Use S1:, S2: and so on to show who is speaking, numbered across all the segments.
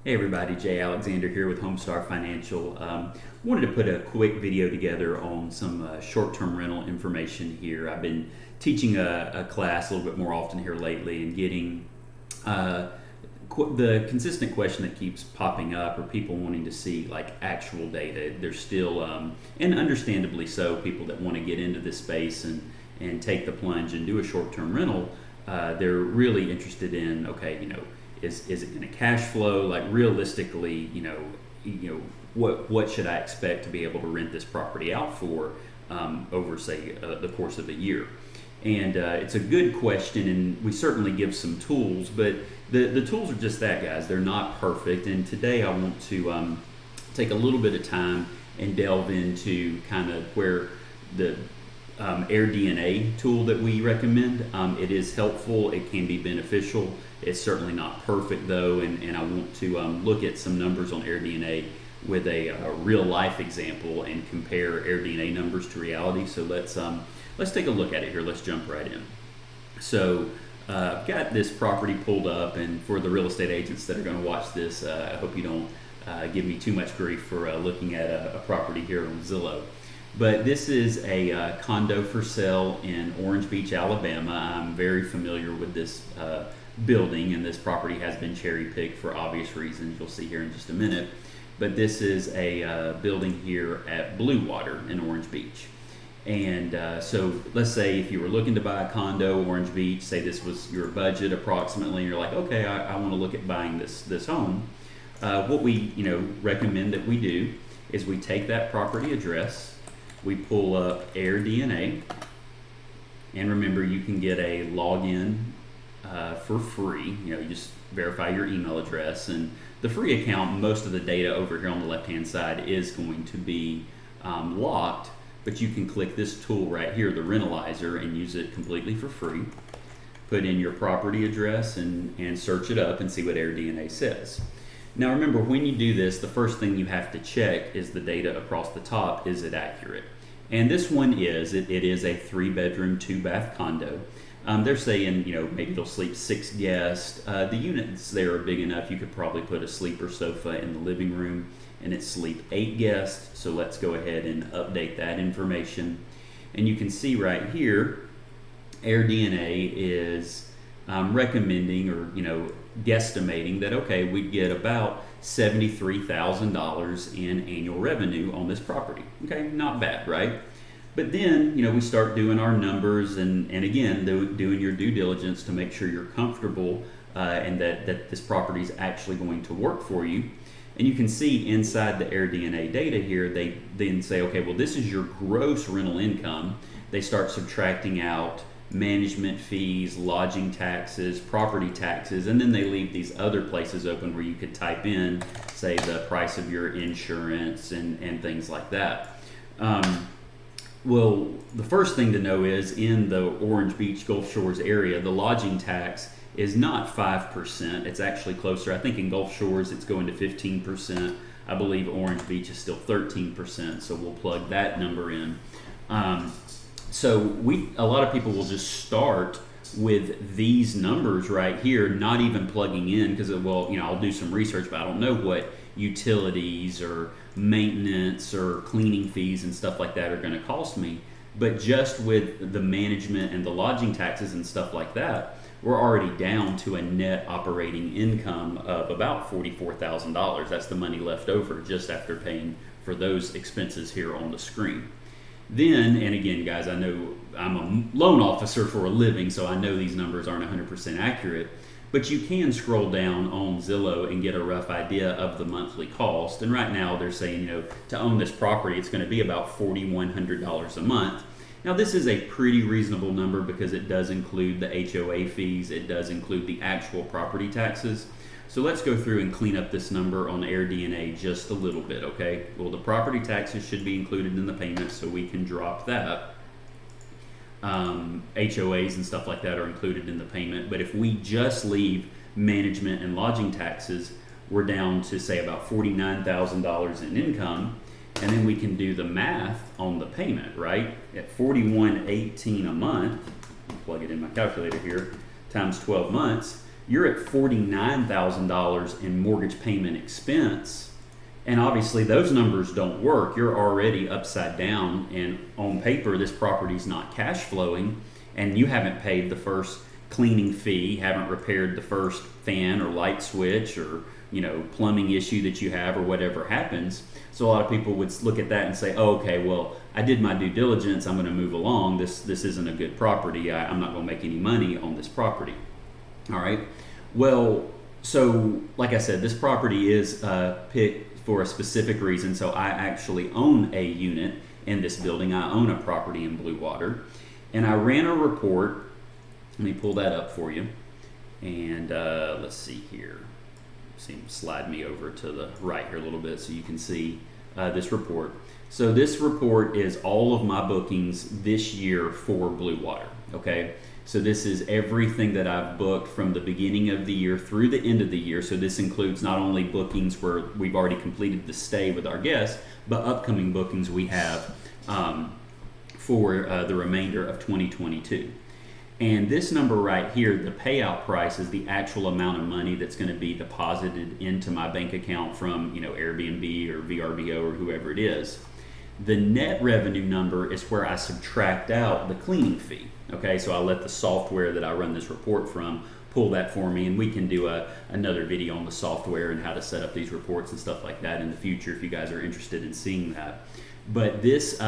S1: Hey everybody, Jay Alexander here with Homestar Financial. Wanted to put a quick video together on some short-term rental information here. I've been teaching a class a little bit more often here lately and getting the consistent question that keeps popping up are people wanting to see like actual data. There's still, and understandably so, people that want to get into this space and take the plunge and do a short-term rental. They're really interested in, okay, is it going to cash flow? Like realistically, what should I expect to be able to rent this property out for over, say, the course of a year? And it's a good question, and we certainly give some tools, but the tools are just that, guys. They're not perfect. And today I want to take a little bit of time and delve into kind of where the AirDNA tool that we recommend. It is helpful. It can be beneficial. It's certainly not perfect though, and I want to look at some numbers on AirDNA with a real life example and compare AirDNA numbers to reality. So let's take a look at it here. Let's jump right in. So I've got this property pulled up, and for the real estate agents that are going to watch this, I hope you don't give me too much grief for looking at a property here on Zillow. But this is a condo for sale in Orange Beach, Alabama. I'm very familiar with this building, and this property has been cherry picked for obvious reasons. You'll see here in just a minute. But this is a building here at Blue Water in Orange Beach. And so let's say if you were looking to buy a condo, Orange Beach, say this was your budget approximately, and you're like, okay, I want to look at buying this home. What we recommend that we do is we take that property address, we pull up AirDNA, and remember you can get a login for free. You just verify your email address, and the free account, most of the data over here on the left hand side is going to be locked, but you can click this tool right here, the Rentalizer, and use it completely for free. Put in your property address and search it up and see what AirDNA says. Now remember, when you do this, the first thing you have to check is the data across the top. Is it accurate? And this one is. It is a 3-bedroom, 2-bath condo. They're saying, maybe they'll sleep 6 guests. The units there are big enough you could probably put a sleeper sofa in the living room and it sleep 8 guests. So let's go ahead and update that information. And you can see right here, AirDNA is recommending or, guesstimating that, okay, we'd get about $73,000 in annual revenue on this property. Okay, not bad, right? But then, we start doing our numbers and again, doing your due diligence to make sure you're comfortable and that this property is actually going to work for you. And you can see inside the AirDNA data here, they then say, okay, well, this is your gross rental income. They start subtracting out management fees, lodging taxes, property taxes, and then they leave these other places open where you could type in, say, the price of your insurance and things like that. Well, the first thing to know is in the Orange Beach Gulf Shores area, the lodging tax is not 5%. It's actually closer. I think in Gulf Shores it's going to 15%. I believe Orange Beach is still 13%, so we'll plug that number in. So a lot of people will just start with these numbers right here, not even plugging in because, I'll do some research, but I don't know what utilities or maintenance or cleaning fees and stuff like that are going to cost me. But just with the management and the lodging taxes and stuff like that, we're already down to a net operating income of about $44,000. That's the money left over just after paying for those expenses here on the screen. Then, and again, guys, I know I'm a loan officer for a living, so I know these numbers aren't 100% accurate, but you can scroll down on Zillow and get a rough idea of the monthly cost. And right now they're saying, to own this property, it's going to be about $4,100 a month. Now, this is a pretty reasonable number because it does include the HOA fees. It does include the actual property taxes. So let's go through and clean up this number on AirDNA just a little bit, okay? Well, the property taxes should be included in the payment, so we can drop that. HOAs and stuff like that are included in the payment. But if we just leave management and lodging taxes, we're down to, say, about $49,000 in income. And then we can do the math on the payment, right? At $41.18 a month, plug it in my calculator here, times 12 months, you're at $49,000 in mortgage payment expense. And obviously those numbers don't work. You're already upside down, and on paper this property's not cash flowing, and you haven't paid the first cleaning fee, haven't repaired the first fan or light switch or plumbing issue that you have or whatever happens. So a lot of people would look at that and say, oh, okay, well, I did my due diligence, I'm going to move along. This isn't a good property. I'm not going to make any money on this property. All right. Well, so like I said, this property is picked for a specific reason. So I actually own a unit in this building. I own a property in Blue Water, and I ran a report. Let me pull that up for you. And let's see here. Slide me over to the right here a little bit so you can see this report. So this report is all of my bookings this year for Blue Water. Okay. So this is everything that I've booked from the beginning of the year through the end of the year. So this includes not only bookings where we've already completed the stay with our guests, but upcoming bookings we have for the remainder of 2022. And this number right here, the payout price, is the actual amount of money that's going to be deposited into my bank account from Airbnb or VRBO or whoever it is. The net revenue number is where I subtract out the cleaning fee. Okay, so I'll let the software that I run this report from pull that for me, and we can do another video on the software and how to set up these reports and stuff like that in the future if you guys are interested in seeing that. But this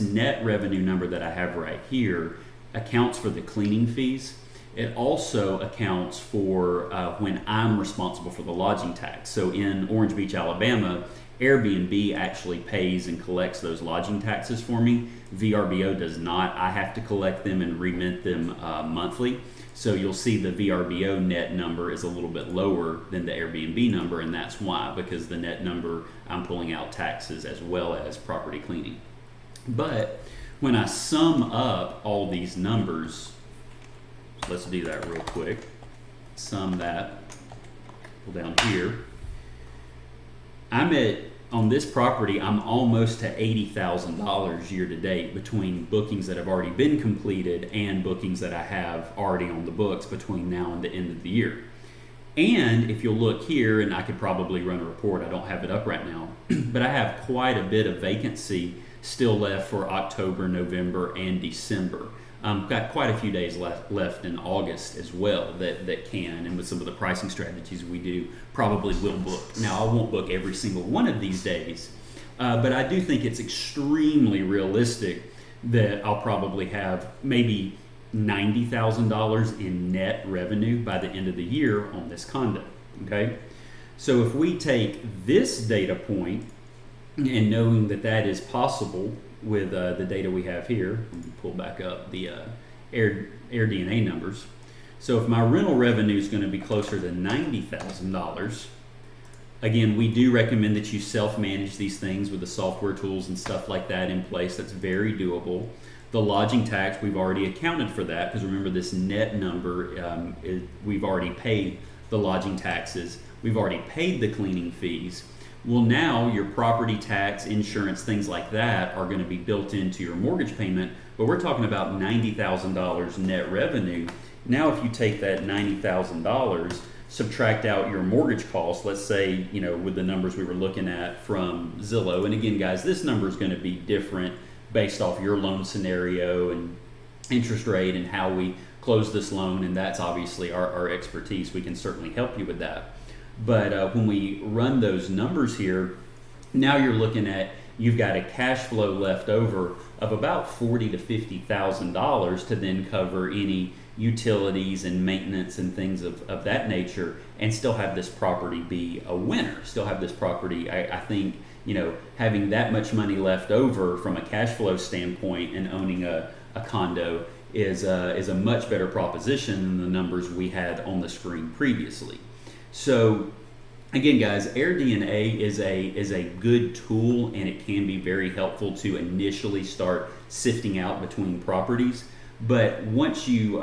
S1: net revenue number that I have right here accounts for the cleaning fees. It also accounts for when I'm responsible for the lodging tax. So in Orange Beach, Alabama, Airbnb actually pays and collects those lodging taxes for me. VRBO does not. I have to collect them and remit them monthly. So you'll see the VRBO net number is a little bit lower than the Airbnb number, and that's why, because the net number, I'm pulling out taxes as well as property cleaning. But when I sum up all these numbers, let's do that real quick. Sum that, pull down here. On this property, I'm almost to $80,000 year to date between bookings that have already been completed and bookings that I have already on the books between now and the end of the year. And if you'll look here, and I could probably run a report, I don't have it up right now, but I have quite a bit of vacancy still left for October, November, and December. Got quite a few days left in August as well that can, and with some of the pricing strategies we do, probably will book. Now, I won't book every single one of these days, but I do think it's extremely realistic that I'll probably have maybe $90,000 in net revenue by the end of the year on this condo, okay? So if we take this data point, and knowing that that is possible with the data we have here, let me pull back up the AirDNA numbers. So if my rental revenue is going to be closer to $90,000, again, we do recommend that you self-manage these things with the software tools and stuff like that in place. That's very doable. The lodging tax, we've already accounted for that, because remember, this net number, we've already paid the lodging taxes. We've already paid the cleaning fees. Well, now your property tax, insurance, things like that are going to be built into your mortgage payment, but we're talking about $90,000 net revenue. Now, if you take that $90,000, subtract out your mortgage costs, let's say, with the numbers we were looking at from Zillow, and again, guys, this number is going to be different based off your loan scenario and interest rate and how we close this loan, and that's obviously our expertise. We can certainly help you with that. But when we run those numbers here, now you're looking at, you've got a cash flow left over of about $40,000 to $50,000 to then cover any utilities and maintenance and things of that nature, and still have this property be a winner. Still have this property, I think, having that much money left over from a cash flow standpoint and owning a condo is a much better proposition than the numbers we had on the screen previously. So again, guys, AirDNA is a good tool, and it can be very helpful to initially start sifting out between properties. But once you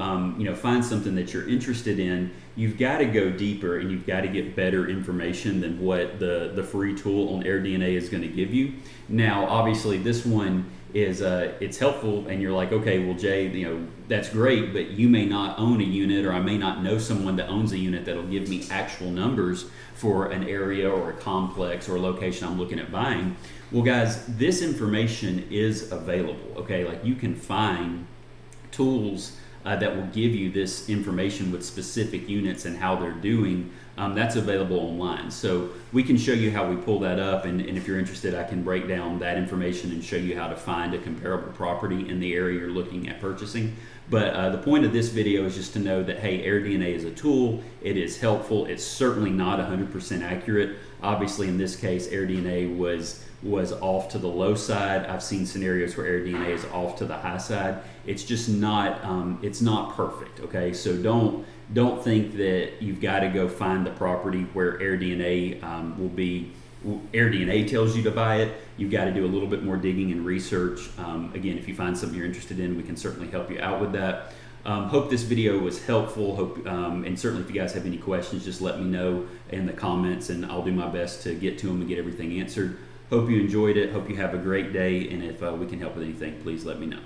S1: find something that you're interested in, you've got to go deeper, and you've got to get better information than what the free tool on AirDNA is going to give you. Now, obviously, this one it's helpful, and you're like, okay, well, Jay, that's great, but you may not own a unit, or I may not know someone that owns a unit that'll give me actual numbers for an area or a complex or a location I'm looking at buying. Well, guys, this information is available, okay? Like, you can find tools that will give you this information with specific units and how they're doing. That's available online. So we can show you how we pull that up, and if you're interested, I can break down that information and show you how to find a comparable property in the area you're looking at purchasing. But the point of this video is just to know that, hey, AirDNA is a tool. It is helpful. It's certainly not 100% accurate. Obviously, in this case, AirDNA was off to the low side. I've seen scenarios where AirDNA is off to the high side. It's just not it's not perfect. Okay, so don't think that you've got to go find the property where AirDNA will be. AirDNA tells you to buy it. You've got to do a little bit more digging and research. Again, if you find something you're interested in, we can certainly help you out with that. Hope this video was helpful. And certainly if you guys have any questions, just let me know in the comments, and I'll do my best to get to them and get everything answered. Hope you enjoyed it. Hope you have a great day, and if we can help with anything, please let me know.